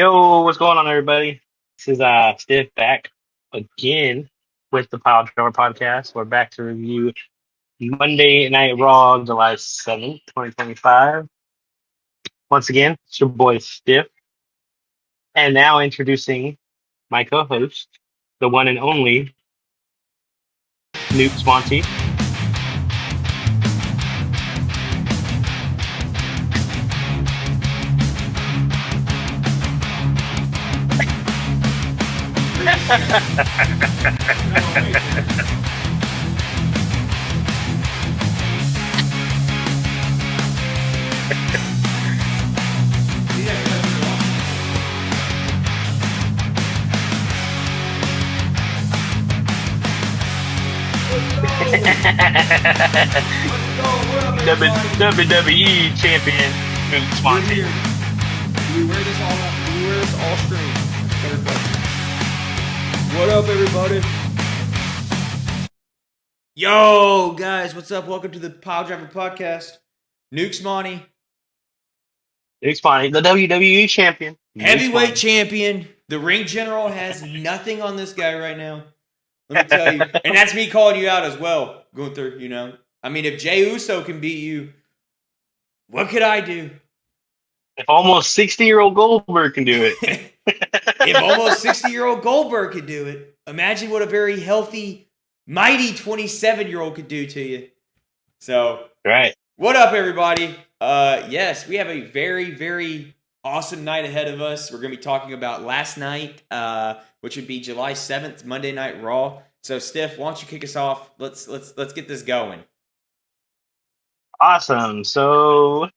Yo, what's going on, everybody? This is Stiff back again with the Piledriver Podcast. We're back to review Monday Night Raw, July 7th, 2025. Once again, it's your boy Stiff, and now introducing my co-host, the one and only Nuke Swanty. WWE champion Nuke Swanty. We wear this all up. We wear this all stream. What up, everybody? Yo, guys, what's up? Welcome to the Piledriver Podcast. Nuke Monty, Nuke Swanty, the WWE champion. heavyweight champion. The ring general has nothing on this guy right now. Let me tell you. And that's me calling you out as well, Gunther, you know. I mean, if Jey Uso can beat you, what could I do? If almost 60-year-old Goldberg can do it. If almost 60-year-old Goldberg could do it, imagine what a very healthy, mighty 27-year-old could do to you. So, Right. What up, everybody? Yes, we have a very, very awesome night ahead of us. We're going to be talking about last night, which would be July 7th, Monday Night Raw. So, Stiff, why don't you kick us off? Let's get this going. Awesome. So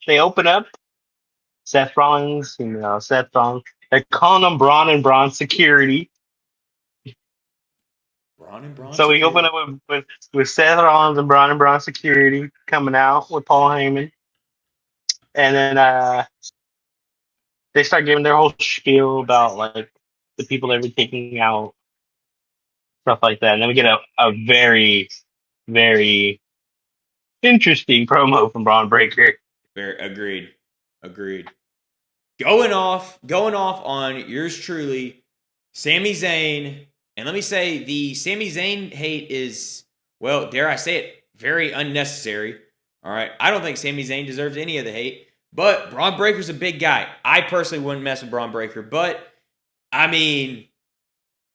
they open up Seth Rollins, Seth Rollins. They're calling him Braun and Braun Security. Braun and Braun. So we open up with Seth Rollins and Braun Security coming out with Paul Heyman. And then they start giving their whole spiel about like the people they were taking out, stuff like that. And then we get a very, very interesting promo from Braun Breaker. Agreed. Going off on yours truly, Sami Zayn. And let me say, the Sami Zayn hate is, well, dare I say it, very unnecessary. All right. I don't think Sami Zayn deserves any of the hate. But Braun Breaker's a big guy. I personally wouldn't mess with Braun Breaker. But, I mean,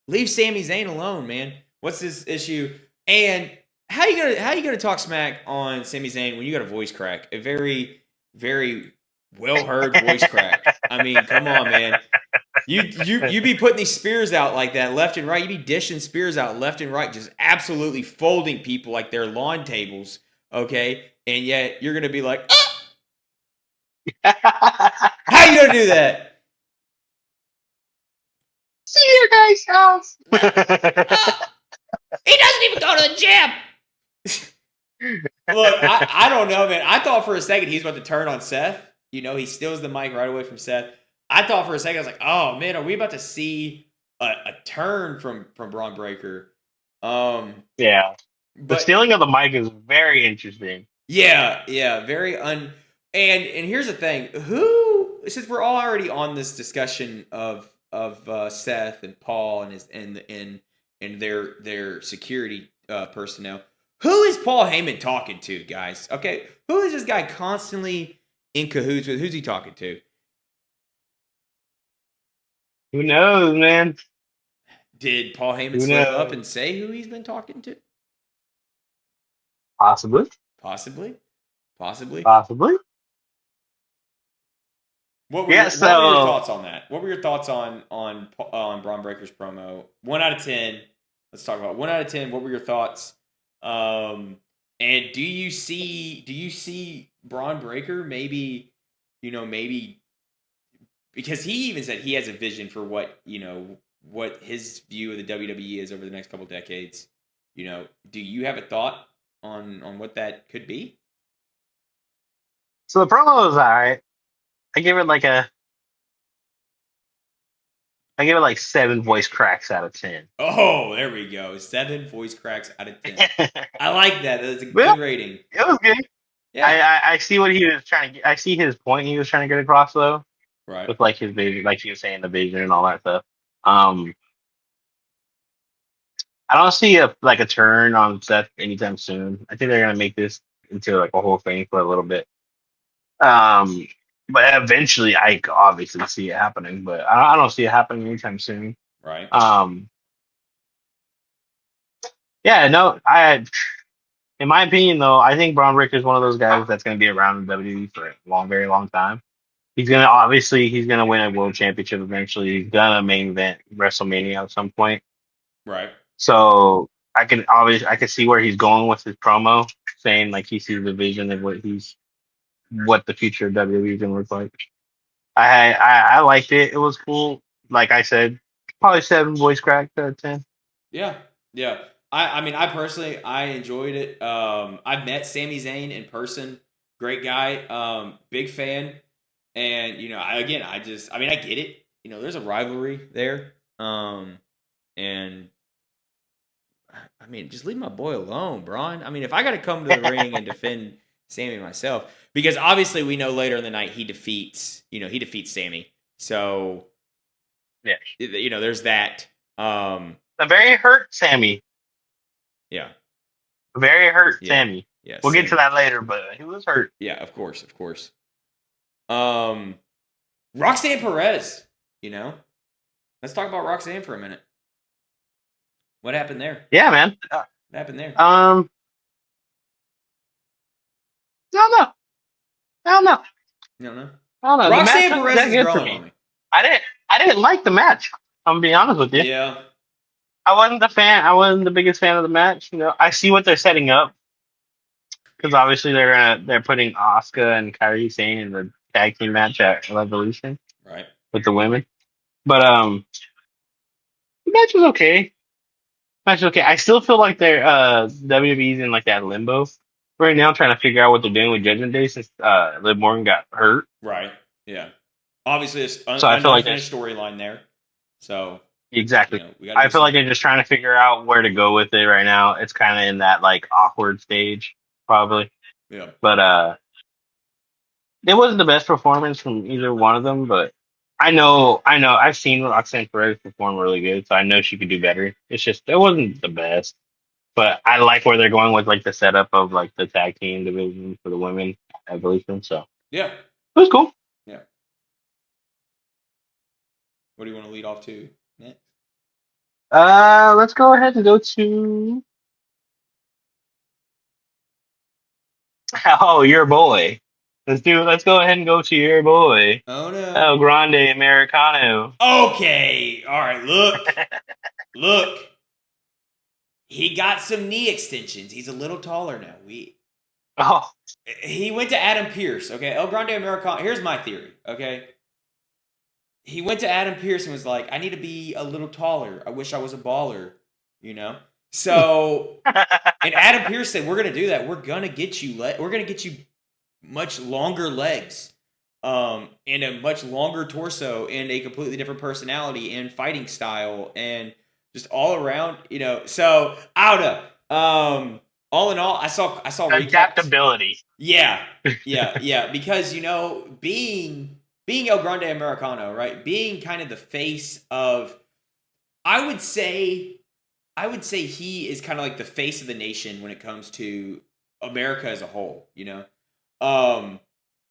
leave Sami Zayn alone, man. What's this issue? And how you gonna talk smack on Sami Zayn when you got a voice crack? A very, very well-heard voice crack. I mean, come on, man. You be putting these spears out like that left and right. You be dishing spears out left and right, just absolutely folding people like they're lawn tables, okay? And yet you're going to be like, how you going to do that? See your guys' house. He doesn't even go to the gym. Look, I don't know, man. I thought for a second he was about to turn on Seth. You know, he steals the mic right away from Seth. I thought for a second, I was like, oh, man, are we about to see a turn from Braun Breaker? Yeah. The stealing of the mic is very interesting. Yeah, very And here's the thing. Since we're all already on this discussion of Seth and Paul and their security personnel, who is Paul Heyman talking to, guys? Okay, who is this guy constantly in cahoots with? Who's he talking to? Who knows, man? Did Paul Heyman slip up and say who he's been talking to? Possibly. What were your thoughts on that? What were your thoughts on Braun Breaker's promo? 1 out of 10. Let's talk about 1 out of 10. What were your thoughts? And do you see Braun Breaker maybe because he even said he has a vision for what his view of the WWE is over the next couple decades. You know, do you have a thought on what that could be? So the promo was alright. I give it like 7 voice cracks out of 10. Oh, there we go. 7 voice cracks out of 10. I like that. That's a good rating. It was good. Yeah. I see what he was trying to get. I see his point he was trying to get across, though. Right. with like his vision, like you were saying, the vision and all that stuff. Um, I don't see a turn on Seth anytime soon. I think they're gonna make this into like a whole thing for a little bit. Um, but eventually, I could obviously see it happening, but I don't see it happening anytime soon. Right. Um, yeah, no, in my opinion, though, I think Braun Breaker is one of those guys that's going to be around in WWE for a long, very long time. He's gonna win a world championship eventually. He's gonna main event WrestleMania at some point. Right. So I can see where he's going with his promo, saying like he sees the vision of what the future of WWE is gonna look like. I liked it. It was cool. Like I said, probably 7 voice crack out of 10. Yeah. Yeah. I mean, I personally, I enjoyed it. I've met Sami Zayn in person. Great guy. Big fan. And, I mean, I get it. There's a rivalry there. And I mean, just leave my boy alone, Braun. I mean, if I got to come to the ring and defend Sammy myself, because obviously we know later in the night he defeats Sammy. So, Yeah, there's that. a very hurt Sammy. Yeah. A very hurt Yeah. Sammy. Yeah. We'll get to that later, but he was hurt. Yeah, of course, of course. Roxanne Perez, let's talk about Roxanne for a minute. What happened there? Yeah, man. What happened there? I don't know. I don't know. You don't know? I don't know. Roxanne The match Perez that is good for growing me. on me. I didn't like the match. I'm gonna be honest with you. Yeah. I wasn't the fan. I wasn't the biggest fan of the match. I see what they're setting up because obviously they're putting Asuka and Kairi Sane in the tag team match at Revolution Right. with the women. But the match was okay. Match was okay. I still feel like they're WWE's in like that limbo right now, trying to figure out what they're doing with Judgment Day since Liv Morgan got hurt. Right. Yeah. Obviously, it's So I feel like unfinished storyline there. So exactly. we gotta I do feel like something. they're just trying to figure out where to go with it right now. It's kind of in that like awkward stage, probably. Yeah. But it wasn't the best performance from either one of them. But I know. I've seen Roxanne Perez perform really good, so I know she could do better. It's just it wasn't the best. But I like where they're going with like the setup of like the tag team division for the women evolution. So Yeah. it was cool. Yeah. What do you want to lead off to next? Let's go ahead and go to your boy. Let's go ahead and go to your boy. Oh no. El Grande Americano. Okay. All right. Look. He got some knee extensions. He's a little taller now. Oh, He went to Adam Pearce. Okay. El Grande Americano. Here's my theory. Okay. He went to Adam Pearce and was like, I need to be a little taller. I wish I was a baller. So, and Adam Pearce said, we're going to do that. We're going to get you much longer legs, and a much longer torso and a completely different personality and fighting style and just all around, So I don't know. All in all, I saw recaps. adaptability. Yeah, because being El Grande Americano, right? Being kind of the face of, I would say he is kind of like the face of the nation when it comes to America as a whole, and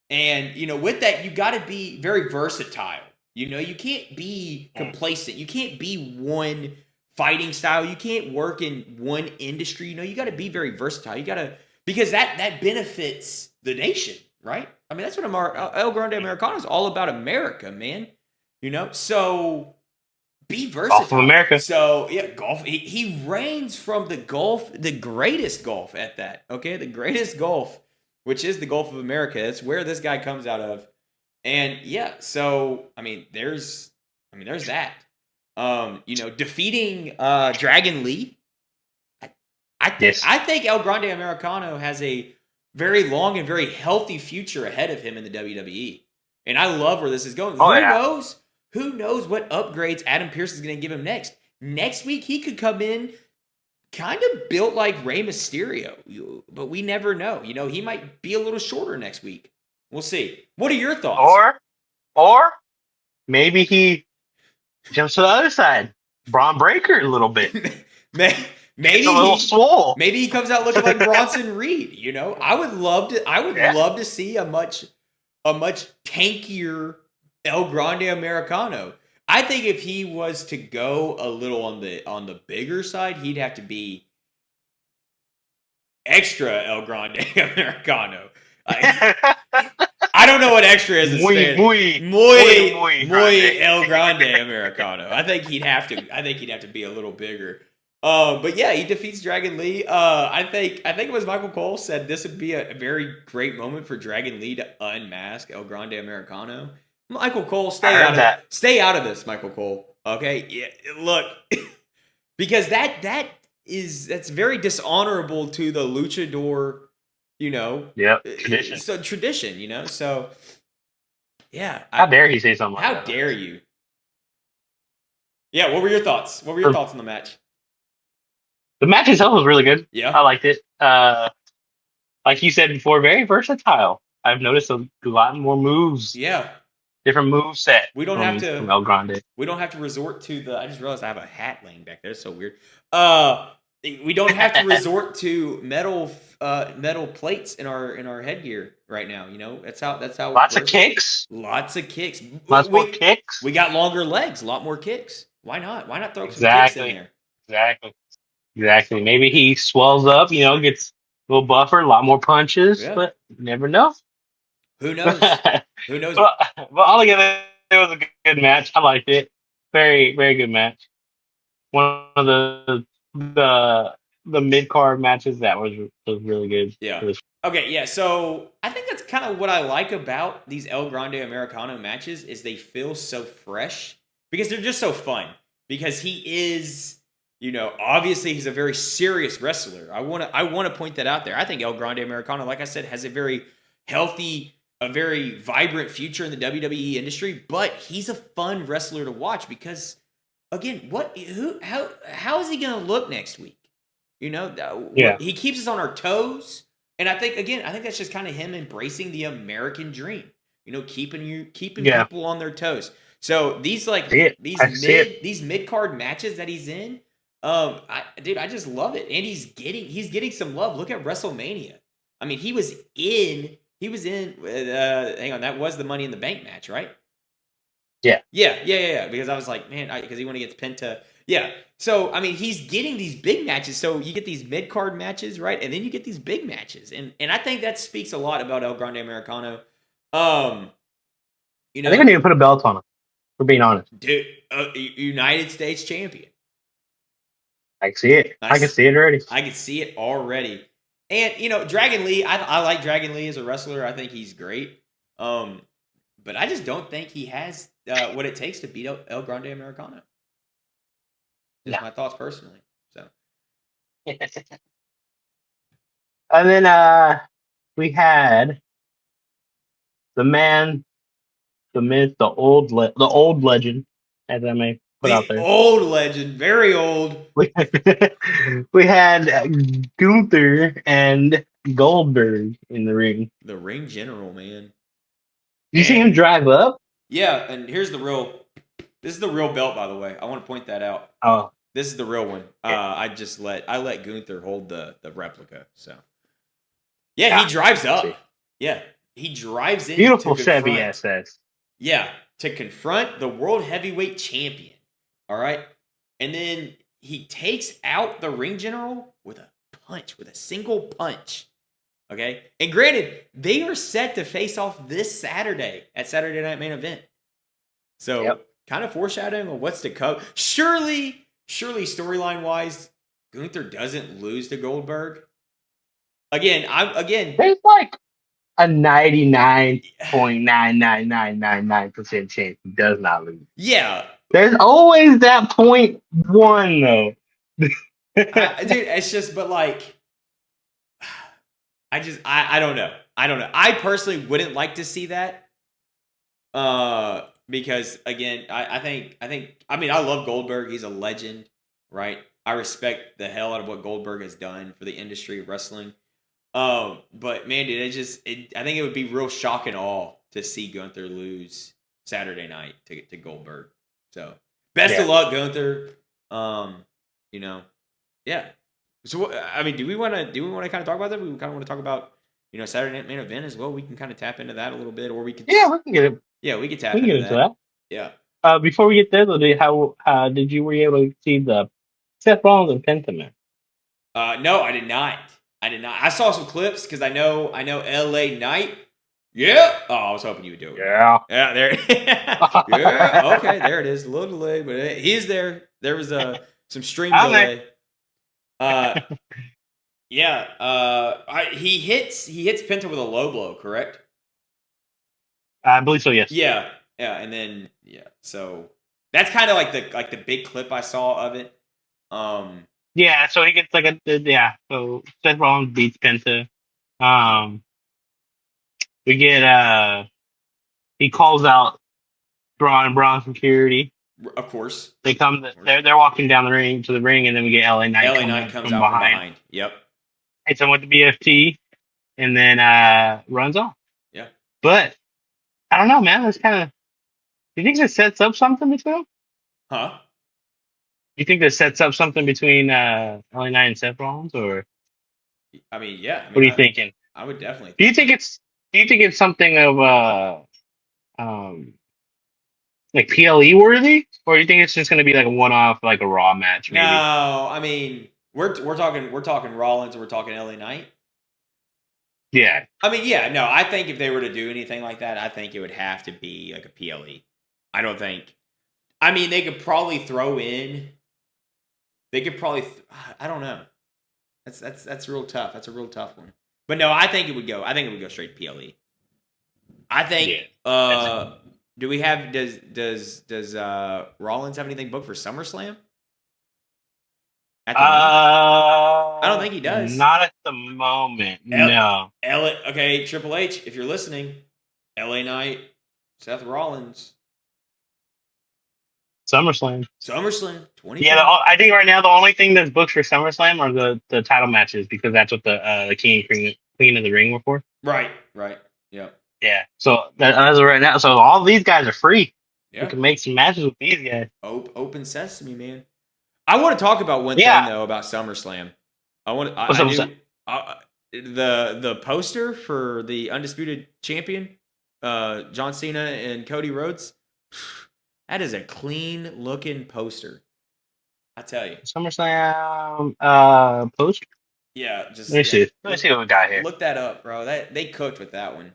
with that, you got to be very versatile. You can't be complacent. You can't be one fighting style. You can't work in one industry. You got to be very versatile. You got to, because that benefits the nation, right? I mean, that's what El Grande Americano is all about, America, man. So be versatile. Golf of America. So yeah, golf. He reigns from the greatest golf at that. Okay, the greatest golf, which is the Gulf of America. That's where this guy comes out of. And yeah, so I mean, there's that. Defeating Dragon Lee. I think El Grande Americano has a very long and very healthy future ahead of him in the WWE. And I love where this is going. Who knows what upgrades Adam Pearce is going to give him next? Next week, he could come in kind of built like Rey Mysterio, but we never know. He might be a little shorter next week. We'll see. What are your thoughts? Or Maybe he jumps to the other side. Braun Breaker a little bit. May- Gets maybe a little swole. maybe he comes out looking like Bronson Reed. You know, I would love to. I would Yeah. love to see a much tankier El Grande Americano. I think if he was to go a little on the bigger side, he'd have to be extra El Grande Americano. I don't know what extra is in Spanish. Muy grande. El Grande Americano. I think he'd have to be a little bigger. But yeah, he defeats Dragon Lee. I think it was Michael Cole said this would be a very great moment for Dragon Lee to unmask El Grande Americano. Michael Cole, stay out of this, Michael Cole. Okay, yeah, look, because that's very dishonorable to the luchador. You know, Tradition. So tradition, you know, so yeah. How dare he say something like how that? How dare you? Yeah, what were your thoughts? What were your thoughts on the match? The match itself was really good. Yeah. I liked it. Like you said before, very versatile. I've noticed a lot more moves. Yeah. Different move set. We don't have to from El Grande. We don't have to resort to the. I just realized I have a hat laying back there. It's so weird. We don't have to resort to metal plates in our headgear right now. You know, that's how. Lots of kicks. Lots of kicks. Lots more kicks. We got longer legs. A lot more kicks. Why not? Why not throw some kicks in there? Exactly. Maybe he swells up. You know, gets a little buffer, a lot more punches. Yeah. But you never know. Who knows? Who knows? But altogether, it was a good match. I liked it. Very, very good match. One of the mid card matches that was really good. Yeah. Okay. Yeah. So I think that's kind of what I like about these El Grande Americano matches is they feel so fresh because they're just so fun. Because he is, you know, obviously he's a very serious wrestler. I want to point that out there. I think El Grande Americano, like I said, has a very healthy, a very vibrant future in the WWE industry. But he's a fun wrestler to watch because, again, how is he going to look next week? You know, he keeps us on our toes, and I think that's just kind of him embracing the American dream. You know, keeping people on their toes. So these mid card matches that he's in, I just love it, and he's getting some love. Look at WrestleMania. I mean, he was in. Hang on, that was the Money in the Bank match, right? Yeah. Because I was like, man, because he gets Penta. Yeah. So, I mean, he's getting these big matches. So you get these mid-card matches, right? And then you get these big matches. And I think that speaks a lot about El Grande Americano. You know, I think I need to put a belt on him, for being honest. Dude, United States champion. I can see it. I can see it already. I can see it already. And, you know, Dragon Lee, I like Dragon Lee as a wrestler. I think he's great. But I just don't think he has what it takes to beat El Grande Americano. Just my thoughts personally. So, and then we had the man, the myth, the old legend, as I may put out there. Old legend, very old. We had Gunther and Goldberg in the ring. The ring general, man. You see him drive up? Yeah, and this is the real belt, by the way. I want to point that out. Oh. This is the real one. I let Gunther hold the replica. So he drives up. Yeah. He drives in. Beautiful Chevy SS. Yeah. To confront the world heavyweight champion. All right. And then he takes out the ring general with a single punch. Okay. And granted, they are set to face off this Saturday at Saturday Night Main Event. So kind of foreshadowing on what's to come. Surely storyline wise, Gunther doesn't lose to Goldberg. Again. There's like a 99.99999% chance he does not lose. Yeah. There's always that 0.1 though. Dude, it's just, but like, I don't know. I personally wouldn't like to see that. Because again, I love Goldberg. He's a legend, right? I respect the hell out of what Goldberg has done for the industry of wrestling. But man, dude, I think it would be real shock and awe to see Gunther lose Saturday night to Goldberg. So best of luck, Gunther. Yeah. So I mean, do we want to kind of talk about that? We kind of want to talk about Saturday Night Main Event as well. We can kind of tap into that a little bit, or we could we can get it. Yeah, we could tap We can into get into that. Yeah. Before we get there, though, were you able to see the Seth Rollins and Penta match? No, I did not. I saw some clips because I know LA Knight. Yeah. Oh, I was hoping you would do it. Yeah. Yeah, there. Yeah. Okay, there it is. A little delay, but he's there. There was some stream delay. Yeah. He hits Penta with a low blow, correct? I believe so. Yes. Yeah. And then so that's kind of like the big clip I saw of it. Yeah, so he gets so Seth Rollins beats Penta. We get he calls out Braun security. Of course. They come they're walking down the ring to the ring, and then we get LA Knight. LA Knight comes out from behind. Yep. Hits him with the BFT and then runs off. Yeah. But I don't know, man. It's kind of. Do you think this sets up something between them? Huh? You think this sets up something between LA Knight and Seth Rollins, or? I mean, yeah. What are you thinking? I would definitely. Do you think it's something of like PLE worthy, or do you think it's just going to be like a one-off, like a Raw match? Maybe? No, I mean we're talking Rollins, and we're talking LA Knight. Yeah. I mean, yeah, no. I think if they were to do anything like that, I think it would have to be like a PLE. I don't think. I mean, they could probably throw in. They could probably. I don't know. That's real tough. That's a real tough one. But no, I think it would go. I think it would go straight PLE. I think. Yeah. Do we have? Does Rollins have anything booked for SummerSlam? I don't think he does. Not at the moment. No. Okay, Triple H, if you're listening, LA Knight, Seth Rollins. SummerSlam 20. Yeah, I think right now the only thing that's booked for SummerSlam are the title matches, because that's what the King and Queen of the Ring were for. Right. Yep. Yeah. So as of right now, so all these guys are free. Yeah. You can make some matches with these guys. Open sesame, man. I want to talk about one thing though about SummerSlam. The poster for the undisputed champion, John Cena and Cody Rhodes. That is a clean looking poster. I tell you. SummerSlam poster. Yeah, just let me see what we got here. Look that up, bro. They cooked with that one.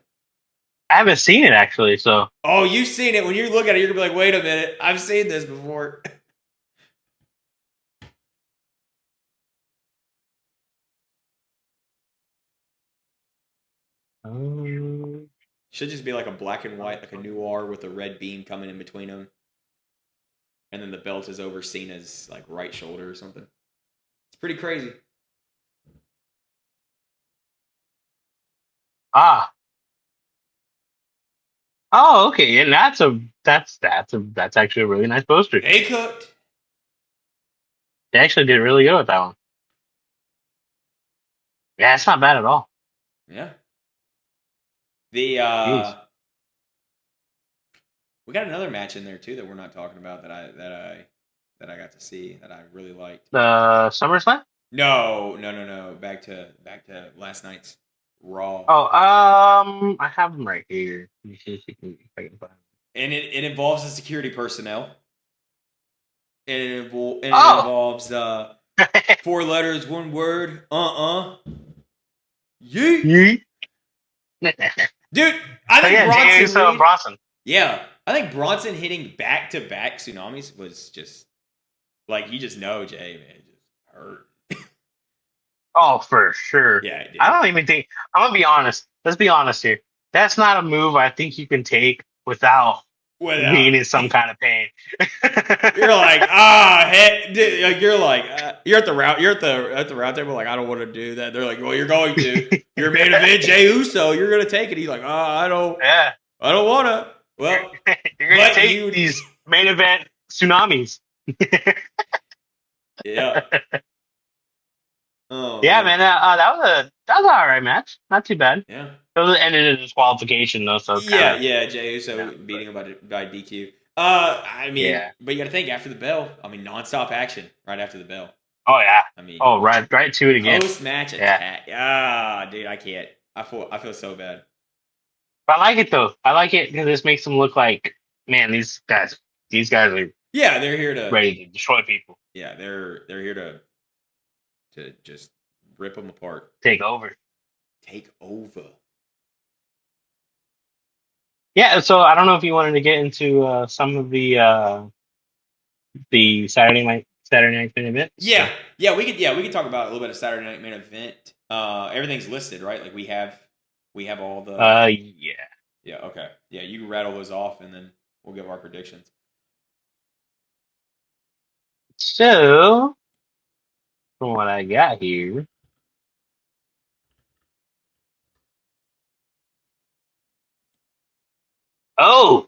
I haven't seen it actually, so. Oh, you've seen it. When you look at it, you're gonna be like, wait a minute, I've seen this before. Should just be like a black and white, like a noir with a red beam coming in between them. And then the belt is over Cena's like right shoulder or something. It's pretty crazy. Oh, okay. And that's actually a really nice poster. They cooked. They actually did really good with that one. Yeah, it's not bad at all. Yeah. We got another match in there too that we're not talking about that I got to see that I really liked. The SummerSlam? No. Back to last night's Raw. Oh, I have them right here. Let me see if I can find them. And it involves the security personnel. And it involves 4 letters, 1 word. Yeet. Dude, I think Bronson. Yeah, I think Bronson hitting back-to-back tsunamis was just like, you just know, Jay, man, it just hurt. Oh, for sure. Yeah, it did. I don't even think. I'm gonna be honest. Let's be honest here. That's not a move I think you can take without being in some kind of pain. You're like, dude, you're at the round table, like, I don't want to do that. They're like, well, you're going to. You're main event Jey Uso. You're gonna take it. He's like, I don't want to. Well, you're gonna take these main event tsunamis. Yeah. Oh, yeah, man. That was an all right match. Not too bad. Yeah. Those ended in disqualification though, so it's kind of Jey Uso beating him by DQ. yeah. But you got to think after the bell. I mean, nonstop action right after the bell. Oh yeah. I mean, Oh right to it again. Post match Yeah. attack. Dude, I can't. I feel so bad. But I like it though. I like it because this makes them look like, man, these guys are Yeah, they're here to. ready to destroy people, Yeah, they're here to just rip them apart. take over. Take over. Yeah. So I don't know if you wanted to get into some of the Saturday night main events. Yeah, we could talk about a little bit of Saturday Night Main Event. Everything's listed, right? Like we have all the. Yeah. Yeah. Okay. Yeah, you can rattle those off, and then we'll give our predictions. So from what I got here. Oh,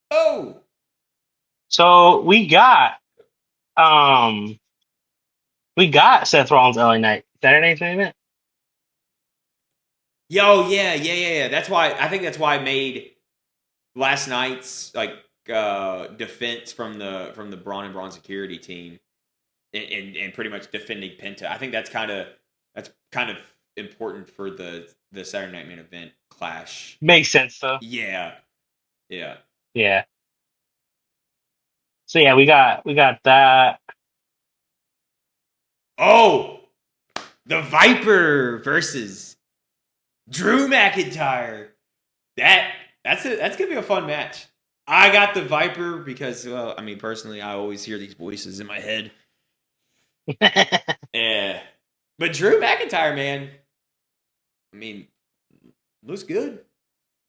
Oh. so um we got Seth Rollins LA Knight Saturday night main event. Yeah. That's why I think that's why I made last night's defense from the Braun and Braun security team and pretty much defending Penta. I think that's kind of important for the Saturday Night Main Event clash. Makes sense though. Yeah. Yeah. So yeah, we got that. Oh, the Viper versus Drew McIntyre. That's gonna be a fun match. I got the Viper because, well, I mean, personally, I always hear these voices in my head. Yeah, but Drew McIntyre, man, I mean, looks good,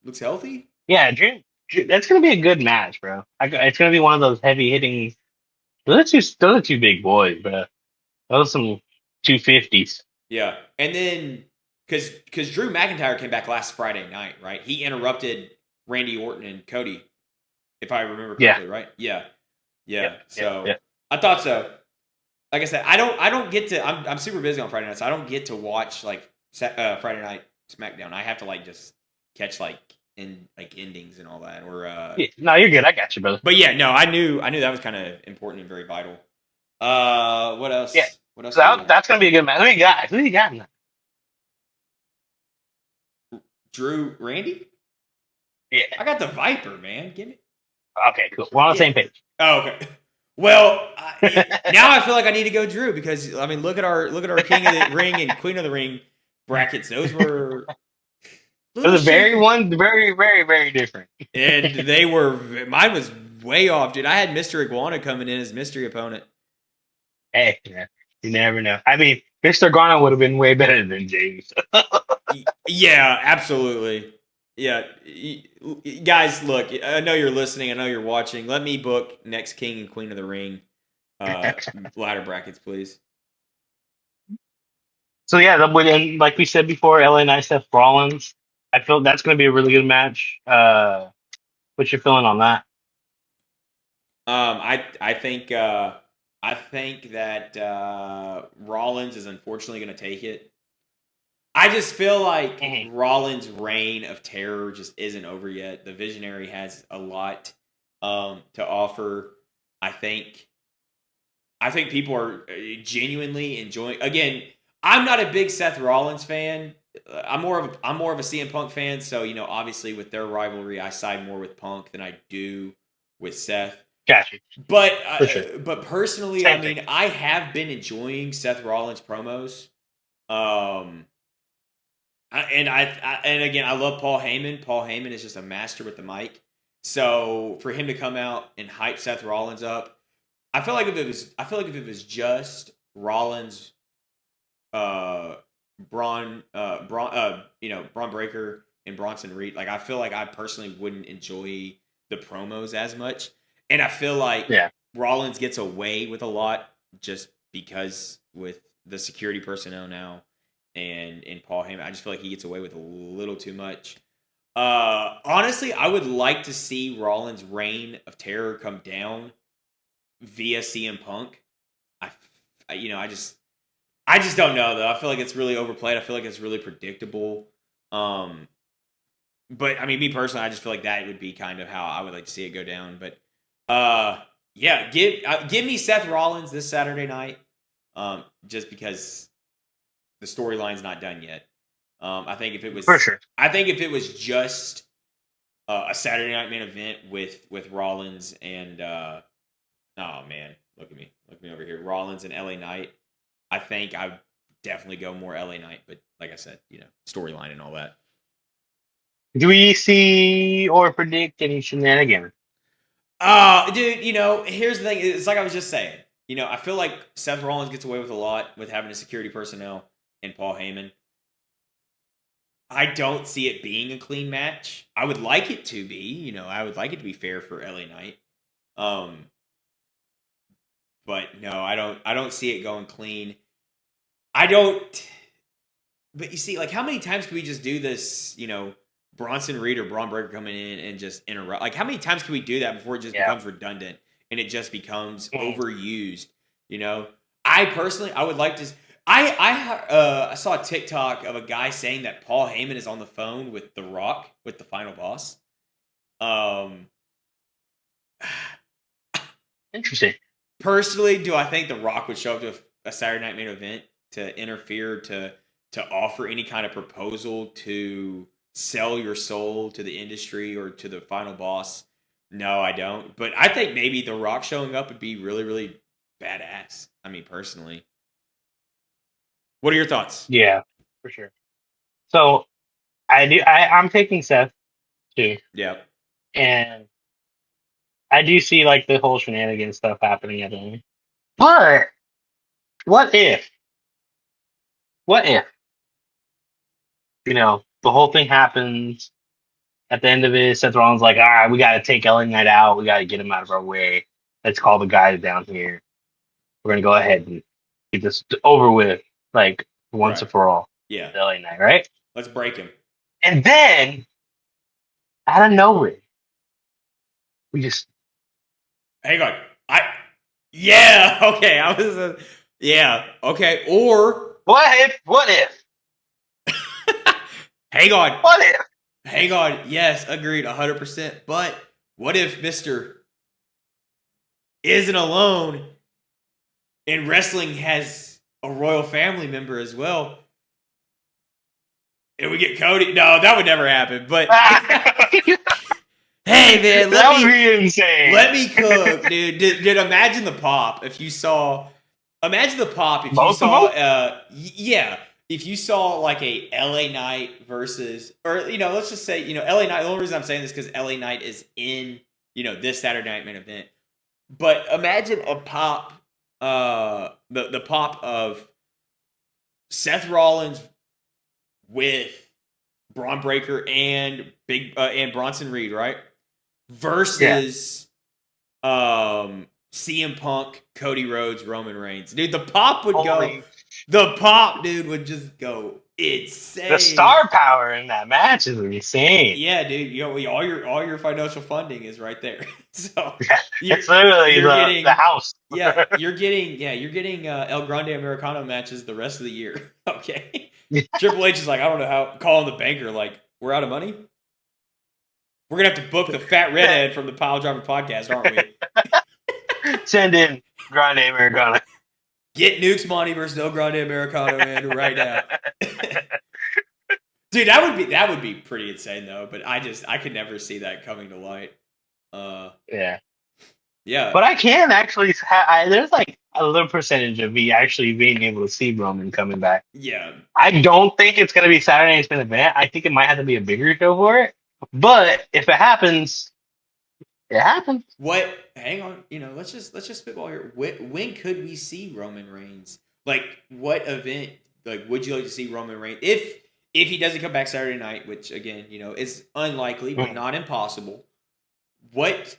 looks healthy. Yeah, Drew, that's gonna be a good match, bro. It's gonna be one of those heavy hitting. Those are two big boys, bro. Those are some 250s. Yeah, and then because Drew McIntyre came back last Friday night, right? He interrupted Randy Orton and Cody, if I remember correctly, right? Yeah. So Yep. I thought so. Like I said, I don't get to. I'm super busy on Friday nights. So I don't get to watch Friday night SmackDown. I have to just catch endings and all that. Or Yeah, no, you're good. I got you, brother. but yeah, no, I knew that was kind of important and very vital. What else? Yeah. What else? So that's gonna be a good match. Who you got in that? Drew, Randy. Yeah. I got the Viper, man. Give me. Okay, cool. We're on the same page. Oh, okay. Well, now I feel like I need to go Drew because I mean, look at our King of the Ring and Queen of the Ring brackets. Those were very, very, very different. And they were. Mine was way off, dude. I had Mr. Iguana coming in as mystery opponent. Hey, you never know. I mean, Mr. Garner would have been way better than James. Yeah, absolutely. Yeah, guys, look. I know you're listening. I know you're watching. Let me book next King and Queen of the Ring ladder brackets, please. So yeah, like we said before, LA Knight, Seth Rollins. I feel that's going to be a really good match. What's your feeling on that? I think that Rollins is unfortunately going to take it. I just feel like Rollins' reign of terror just isn't over yet. The Visionary has a lot to offer. I think people are genuinely enjoying. Again, I'm not a big Seth Rollins fan. I'm more of a CM Punk fan. So obviously with their rivalry, I side more with Punk than I do with Seth. Gotcha. But sure. But personally, Same thing. I have been enjoying Seth Rollins promos. And again, I love Paul Heyman. Paul Heyman is just a master with the mic. So for him to come out and hype Seth Rollins up, I feel like if it was just Rollins, Braun Breaker and Bronson Reed, I feel like I personally wouldn't enjoy the promos as much. And I feel like Rollins gets away with a lot just because with the security personnel now and Paul Heyman, I just feel like he gets away with a little too much. Honestly, I would like to see Rollins' reign of terror come down via CM Punk. I just don't know though. I feel like it's really overplayed. I feel like it's really predictable. But I mean, me personally, I just feel like that would be kind of how I would like to see it go down. But yeah, give me Seth Rollins this Saturday night, just because the storyline's not done yet. I think if it was, For sure. I think if it was just a Saturday night main event with Rollins and oh man, look me over here, Rollins and LA Knight. I think I would definitely go more LA Knight, but like I said, storyline and all that. Do we see or predict any shenanigans? Dude, here's the thing. It's like I was just saying. I feel like Seth Rollins gets away with a lot with having a security personnel and Paul Heyman. I don't see it being a clean match. I would like it to be. I would like it to be fair for LA Knight. But no, I don't see it going clean. I don't. But you see, like, how many times can we just do this? Bronson Reed or Braun Breaker coming in and just interrupt. Like, how many times can we do that before it just becomes redundant and it just becomes overused? I personally, I would like to. I saw a TikTok of a guy saying that Paul Heyman is on the phone with The Rock, with the final boss. Interesting. Personally, do I think The Rock would show up to a Saturday Night Main Event to interfere, to offer any kind of proposal to sell your soul to the industry or to the final boss? No, I don't. But I think maybe The Rock showing up would be really, really badass. I mean, personally. What are your thoughts? Yeah, for sure. So I'm taking Seth too. Yeah. And I do see like the whole shenanigans stuff happening at the end. But what if the whole thing happens at the end of it, Seth Rollins like, we gotta take LA Knight out, we gotta get him out of our way. Let's call the guys down here. We're gonna go ahead and get this over with, like once and for all. Yeah. LA Knight, right? Let's break him. And then out of nowhere, we just hang on. Okay. I was okay. Or what if? hang on. What if? Hang on. Yes, agreed, 100%. But what if Mr. isn't alone and wrestling has a royal family member as well? And we get Cody? No, that would never happen. But hey, man, that would be insane. Let me cook, dude. Did imagine the pop if you saw. Imagine the pop if you saw. If you saw like a LA Knight versus, or let's just say LA Knight. The only reason I'm saying this because LA Knight is in this Saturday Night Main Event. But imagine a pop, the pop of Seth Rollins with Braun Breaker and and Bronson Reed, right? Versus CM Punk, Cody Rhodes, Roman Reigns. Dude, the pop would go. The pop, dude, would just go insane. The star power in that match is insane. Yeah, dude. All your financial funding is right there. So it's literally the house. you're getting El Grande Americano matches the rest of the year. Okay. Triple H is like, I don't know how, calling the banker like, we're out of money. We're gonna have to book the fat redhead from the Piledriver Podcast, aren't we? Send in Grande Americano. Get Nukes Monty versus El Grande Americano man right now. Dude, that would be pretty insane though. But I could never see that coming to light. Yeah. But I can actually. There's like a little percentage of me actually being able to see Roman coming back. Yeah. I don't think it's gonna be Saturday Night's main event. I think it might have to be a bigger show for it. But if it happens, it happens. What? Hang on. Let's just spitball here. When could we see Roman Reigns? Like, what event? Like, would you like to see Roman Reigns if he doesn't come back Saturday night? Which again, is unlikely but not impossible. What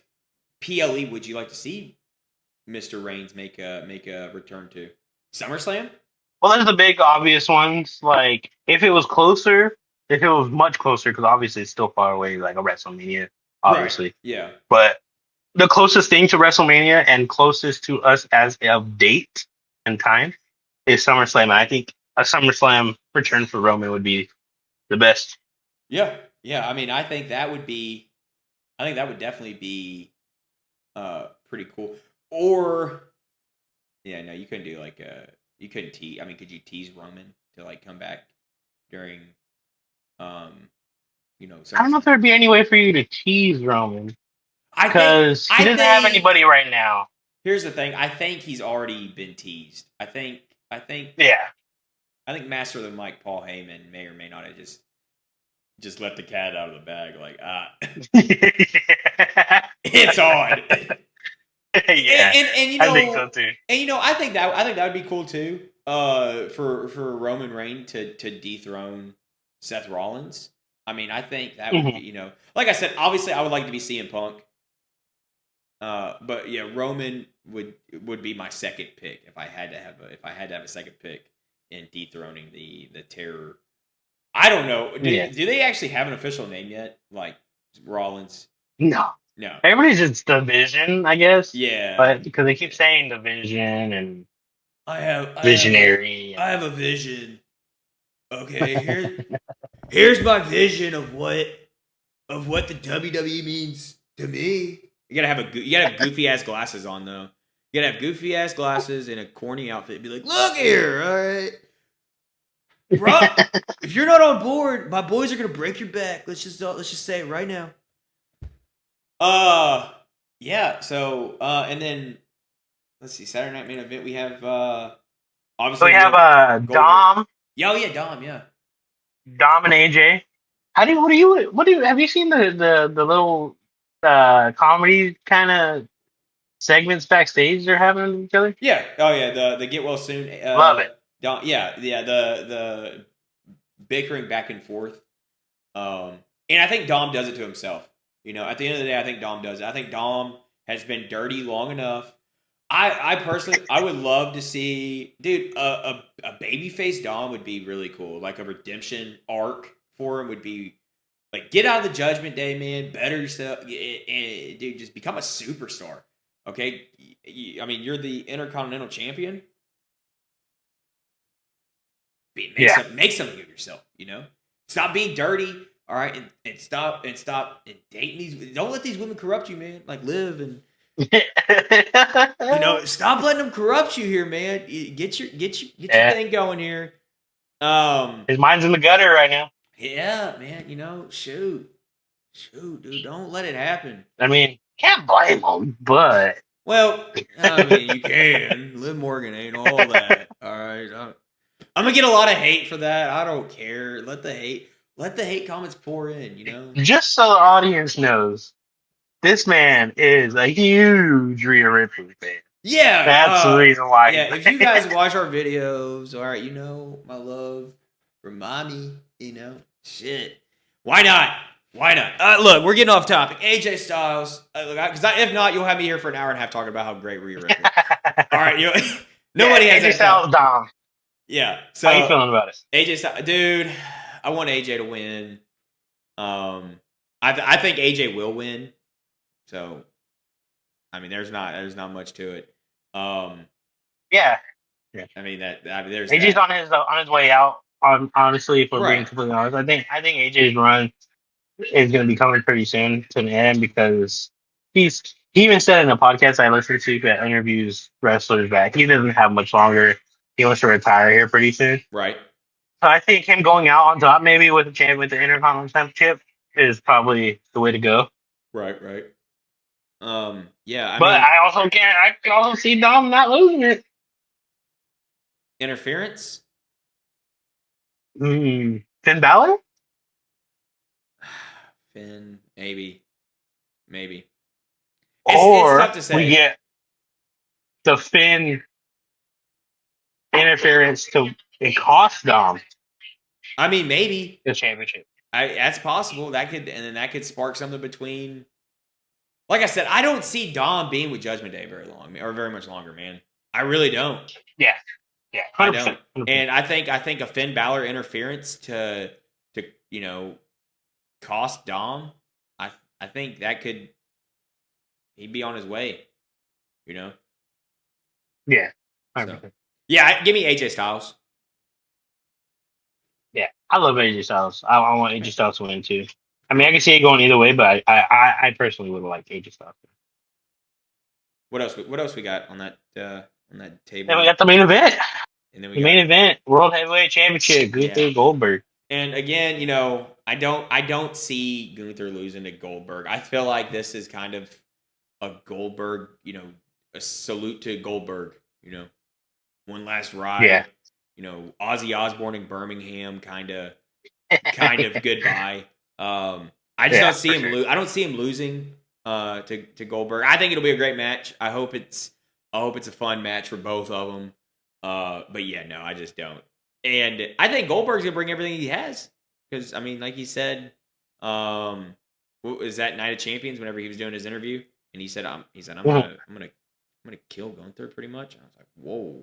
PLE would you like to see Mr. Reigns make a return to? SummerSlam? Well, there's the big obvious ones. Like if it was closer. If it was much closer, because obviously it's still far away, like a WrestleMania, obviously. Right. Yeah. But the closest thing to WrestleMania and closest to us as of date and time is SummerSlam. And I think a SummerSlam return for Roman would be the best. Yeah. Yeah, I mean, I think that would definitely be pretty cool. Or yeah, no, you couldn't do like you couldn't tease. I mean, could you tease Roman to like come back during I don't know if SummerSlam? there'd be any way for you to tease Roman I think because he I doesn't have think anybody right now. here's the thing. I think he's already been teased. I think Yeah. I think Master of the Mic Paul Heyman may or may not have just let the cat out of the bag. Like it's on. Yeah. And I think so too. I think that would be cool too. For Roman Reigns to dethrone Seth Rollins. I mean, I think that would be, Mhm. like I said, obviously I would like to be CM Punk. But yeah, Roman would be my second pick if I had to have a second pick in dethroning the Terror. I don't know. Yeah. Do they actually have an official name yet? Like Rollins? No. No. Everybody's just the Vision, I guess. Yeah. But because they keep saying the Vision and I Visionary. have a vision. Okay, here's my vision of what the WWE means to me. You gotta have goofy ass glasses on though. You gotta have goofy ass glasses and a corny outfit. Be like, look here, all right, bro. If you're not on board, my boys are gonna break your back. Let's just say it right now. Yeah. So, and then let's see, Saturday Night Main Event. We have So obviously we we have have Goldberg. Dom, Yeah, oh yeah, Dom. Yeah. Dom and AJ. What do you have you seen the little comedy kind of segments backstage they're having with each other? Yeah. Oh yeah. The get well soon. Love it. Dom, yeah. The bickering back and forth. And I think Dom does it to himself. At the end of the day, I think Dom does it. I think Dom has been dirty long enough. I personally, I would love to see, dude, a babyface Dom would be really cool. Like a redemption arc for him would be like, get out of the Judgment Day, man. Better yourself, and dude, just become a superstar. Okay, I mean, you're the Intercontinental Champion. Make Yeah. something of yourself. Stop being dirty. All right, and stop and dating these. Don't let these women corrupt you, man. Like live and stop letting them corrupt you here, man. Get your Yeah. thing going here. His mind's in the gutter right now. Yeah, man. Shoot, dude, don't let it happen. I mean, can't blame him, but Well, I mean, you can. Liv Morgan ain't all that. All right, I'm gonna get a lot of hate for that. I don't care. Let the hate comments pour in. just so the audience knows, this man is a huge Rhea Ripley fan. Yeah, That's the reason why. Yeah, if you guys watch our videos, all right, my love for mommy. Shit. Why not? Why not? Look, we're getting off topic. AJ Styles, because if not, you'll have me here for an hour and a half talking about how great Rhea Ripley. All right, nobody has AJ that Styles, Dom. Yeah. So How you feeling about it? AJ Styles, dude, I want AJ to win. I think AJ will win. So, I mean, there's not much to it. Yeah. I mean there's AJ's that. on his way out. Honestly, if we're being completely honest, I think AJ's run is going to be coming pretty soon to an end because he even said in a podcast I listened to that interviews wrestlers back, he doesn't have much longer. He wants to retire here pretty soon. Right. So I think him going out on top, maybe with the Intercontinental Championship, is probably the way to go. Right. Yeah. I can also see Dom not losing it. Interference. Finn Balor. Finn, maybe. Or it's tough to say. we get the Finn interference to cost Dom. I mean, maybe the championship. That's possible. That could spark something between. Like I said, I don't see Dom being with Judgment Day very long or very much longer, man. I really don't. Yeah, 100%, I don't. 100%. And I think a Finn Balor interference to cost Dom. I think that he'd be on his way. Yeah. 100%. So, yeah, give me AJ Styles. Yeah, I love AJ Styles. I want AJ Styles to win too. I mean, I can see it going either way, but I personally would have liked AJ Styles. What else? What else we got on that table? Then we got the main event. And then we The got main event, World Heavyweight Championship, Gunther Goldberg. And again, I don't see Gunther losing to Goldberg. I feel like this is kind of a Goldberg, a salute to Goldberg, one last ride. Yeah. Ozzy Osbourne in Birmingham, kind of goodbye. I just don't see him. I don't see him losing to Goldberg. I think it'll be a great match. I hope it's a fun match for both of them. But yeah, no, I just don't. And I think Goldberg's gonna bring everything he has because I mean, like he said, what was that Night of Champions? Whenever he was doing his interview, and he said, I'm gonna kill Gunther pretty much. And I was like, whoa.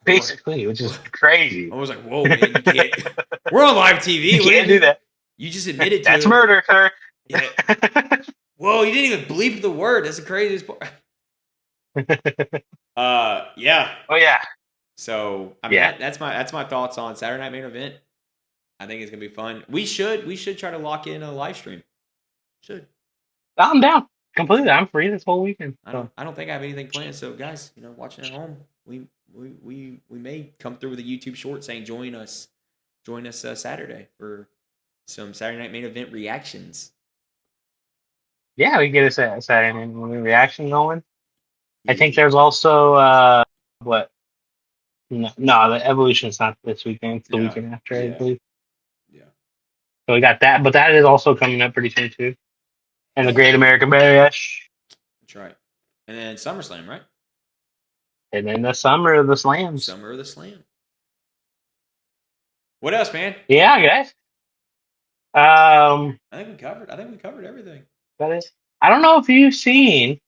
Basically, which is crazy. I was like, whoa, man, you can't. We're on live TV. You can't do that. You just admitted to That's it. murder, sir. Yeah. Whoa, you didn't even bleep the word. That's the craziest part. Yeah. Oh yeah. So I mean, that's my thoughts on Saturday Night Main Event. I think it's gonna be fun. We should try to lock in a live stream. I'm down completely. I'm free this whole weekend. So. I don't think I have anything planned. So guys, watching at home, we may come through with a YouTube short saying join us Saturday for some Saturday Night Main Event reactions. Yeah, we get a Saturday Night reaction going. I think there's also what. No, the Evolution's not this weekend. It's the weekend after, I believe. Yeah. So we got that, but that is also coming up pretty soon too. And the Great American Bash. That's right. And then SummerSlam, right? And then the Summer of the Slams. Summer of the Slam. What else, man? Yeah, guys. I think we covered everything. That is. I don't know if you've seen.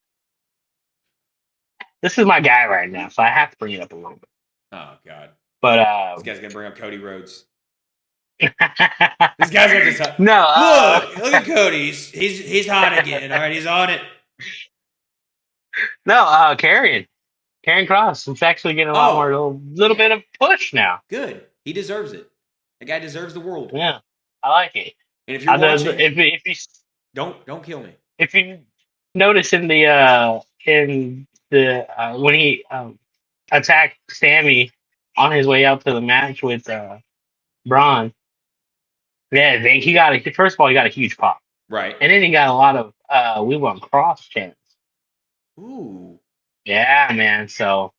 This is my guy right now, so I have to bring it up a little bit. Oh God! But this guy's gonna bring up Cody Rhodes. This guy's got this. No, look at Cody. He's hot again. All right, he's on it. No, Karrion Kross. It's actually getting a little bit of push now. Good. He deserves it. The guy deserves the world. Yeah, I like it. And if you're watching, if you don't kill me. If you notice in the when he attacked Sammy on his way out to the match with Braun, he got first of all he got a huge pop, right, and then he got a lot of we want Cross chants. Ooh, yeah, man. So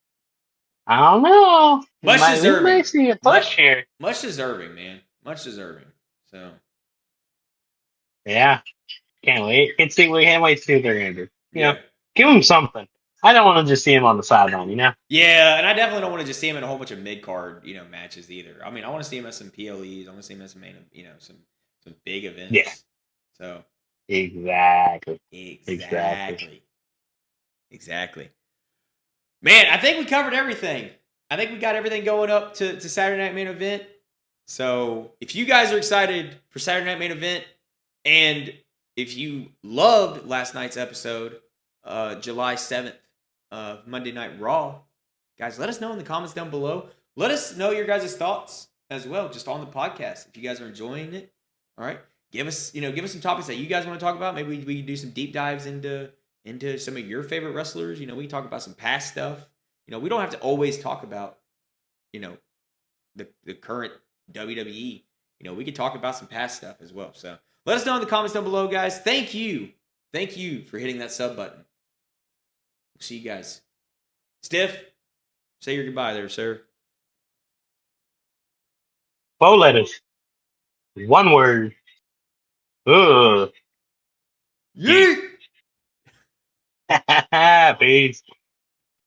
I don't know. Much deserving. We may see a push here. Much deserving, man. Much deserving. So yeah, can't wait. Can't wait to see what they're gonna do. You know, give him something. I don't want to just see him on the sideline, Yeah, and I definitely don't want to just see him in a whole bunch of mid-card, matches either. I mean, I want to see him at some PLEs. I want to see him at some some big events. Yeah. So. Exactly. Man, I think we covered everything. I think we got everything going up to Saturday Night Main Event. So, if you guys are excited for Saturday Night Main Event, and if you loved last night's episode, July 7th, of Monday Night Raw, guys, let us know in the comments down below. Let us know your guys' thoughts as well, just on the podcast. If you guys are enjoying it, all right, give us some topics that you guys want to talk about. Maybe we can do some deep dives into some of your favorite wrestlers. We can talk about some past stuff. We don't have to always talk about, the current WWE. We could talk about some past stuff as well. So let us know in the comments down below, guys. Thank you for hitting that sub button. See you guys. Stiff, say your goodbye there, sir. 4 letters. 1 word. Ugh. Yeet! Peace.